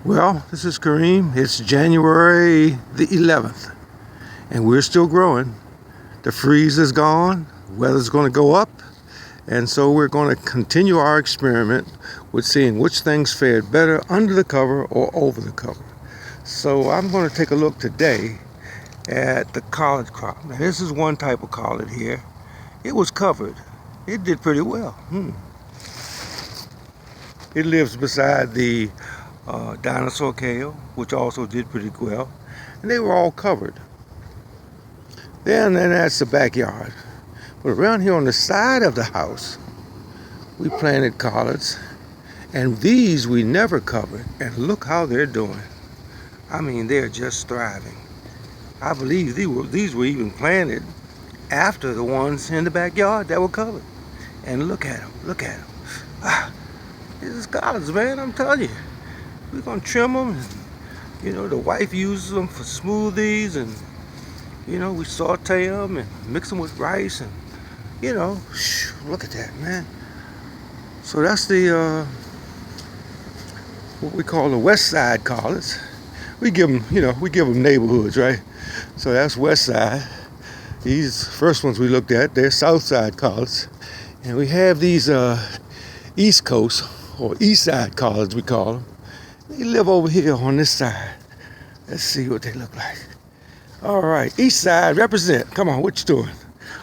Well, this is Karim. It's January the 11th, and we're still growing. The freeze is gone, weather's going to go up, and so we're going to continue our experiment with seeing which things fared better under the cover or over the cover. So I'm going to take a look today at the collard crop. Now, this is one type of collard here. It was covered. It did pretty well. It lives beside the dinosaur kale, which also did pretty well, and they were all covered. Then that's the backyard. But around here on the side of the house, we planted collards, and these we never covered, and look how they're doing. I mean, they're just thriving. I believe these were even planted after the ones in the backyard that were covered. And look at them, look at them. These is collards, man, I'm telling you. We're gonna trim them, and, the wife uses them for smoothies, and we saute them and mix them with rice, and look at that, man. So that's the what we call the west side collards. We give them neighborhoods, right? So that's west side. These first ones we looked at, they're south side collards, and we have these east coast or east side collards, we call them. They live over here on this side. Let's see what they look like. All right, east side represent. Come on, what you doing?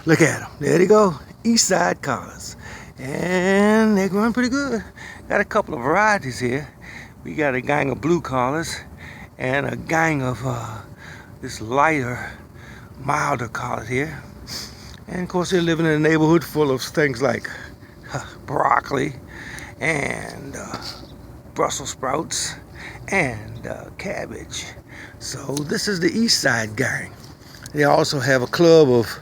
Look at them. There they go. East side collards. And they're growing pretty good. Got a couple of varieties here. We got a gang of blue collards and a gang of this lighter, milder collard here. And of course, they're living in a neighborhood full of things like broccoli and Brussels sprouts and cabbage. So this is the east side gang. They also have a club of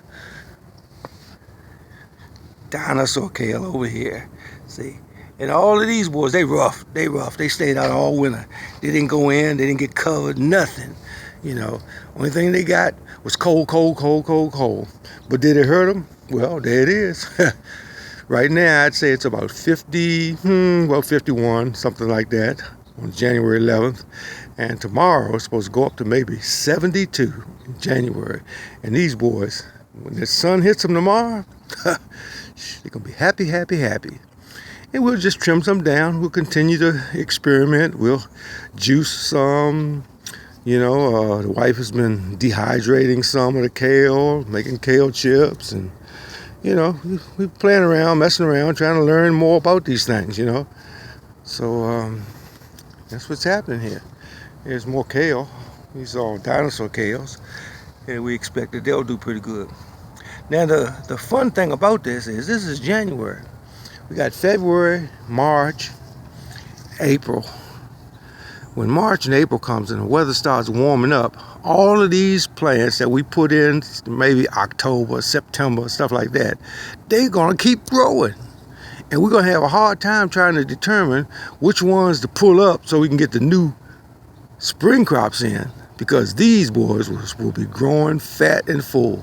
dinosaur kale over here. See, and all of these boys, they rough. They stayed out all winter. They didn't go in, they didn't get covered, nothing. Only thing they got was cold. But did it hurt them? Well, there it is. Right now, I'd say it's about 51, something like that, on January 11th. And tomorrow, it's supposed to go up to maybe 72 in January. And these boys, when the sun hits them tomorrow, they're going to be happy. And we'll just trim some down. We'll continue to experiment. We'll juice some. The wife has been dehydrating some of the kale, making kale chips, and we playing around, messing around, trying to learn more about these things, So that's what's happening here. There's more kale. These are all dinosaur kales, and we expect that they'll do pretty good. Now the fun thing about this is January. We got February, March, April. When March and April comes and the weather starts warming up, all of these plants that we put in maybe October, September, stuff like that, they're going to keep growing. And we're going to have a hard time trying to determine which ones to pull up so we can get the new spring crops in, because these boys will be growing fat and full.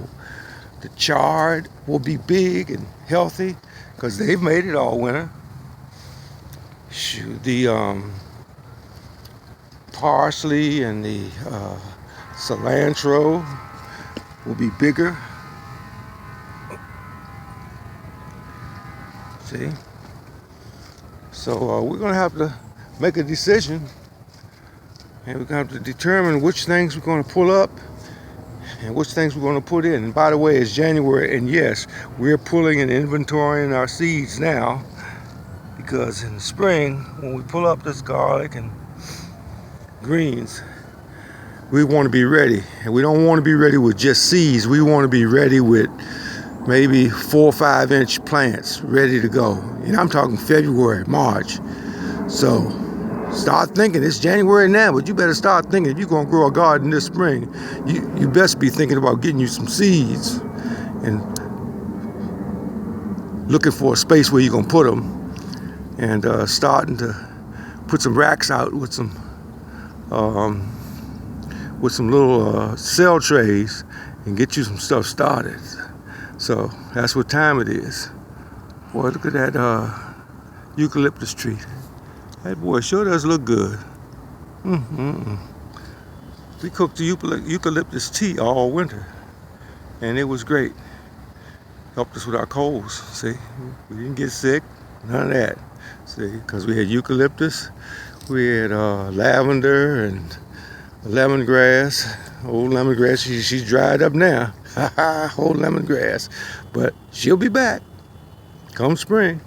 The chard will be big and healthy because they've made it all winter. The parsley and the cilantro will be bigger. See? So we're going to have to make a decision, and we're going to have to determine which things we're going to pull up and which things we're going to put in. And by the way, it's January, and yes, we're pulling and inventorying our seeds now, because in the spring, when we pull up this garlic and greens, we want to be ready. And we don't want to be ready with just seeds. We want to be ready with maybe 4 or 5 inch plants ready to go. And I'm talking February, March. So start thinking. It's January now, but you better start thinking. If you're going to grow a garden this spring, you best be thinking about getting you some seeds and looking for a space where you're going to put them, and starting to put some racks out with some little cell trays and get you some stuff started. So that's what time it is. Boy, look at that eucalyptus tree. That boy sure does look good. Mm-mm. We cooked the eucalyptus tea all winter, and it was great. Helped us with our colds. See, we didn't get sick, none of that. See, because we had eucalyptus, we had lavender and lemongrass. Old lemongrass, she's dried up now. Old lemongrass, but she'll be back come spring.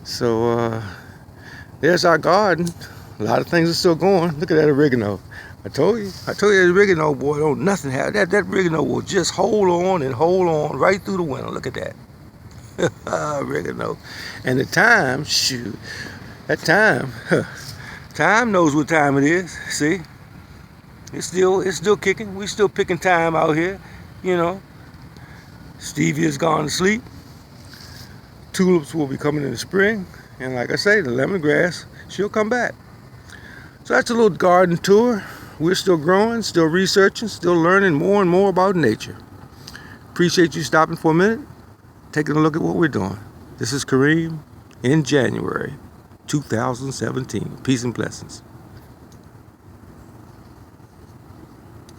So there's our garden. A lot of things are still going. Look at that oregano. I told you that oregano, boy, don't nothing happen. That oregano will just hold on and hold on right through the winter. Look at that. Oregano. And the time, shoot, that time, time knows what time it is. See, it's still kicking. We still picking time out here, you know. Stevia's gone to sleep. Tulips will be coming in the spring, and like I say, the lemongrass, she'll come back. So that's a little garden tour. We're still growing, still researching, still learning more and more about nature. Appreciate you stopping for a minute, taking a look at what we're doing. This is Karim in January 2017. Peace and blessings.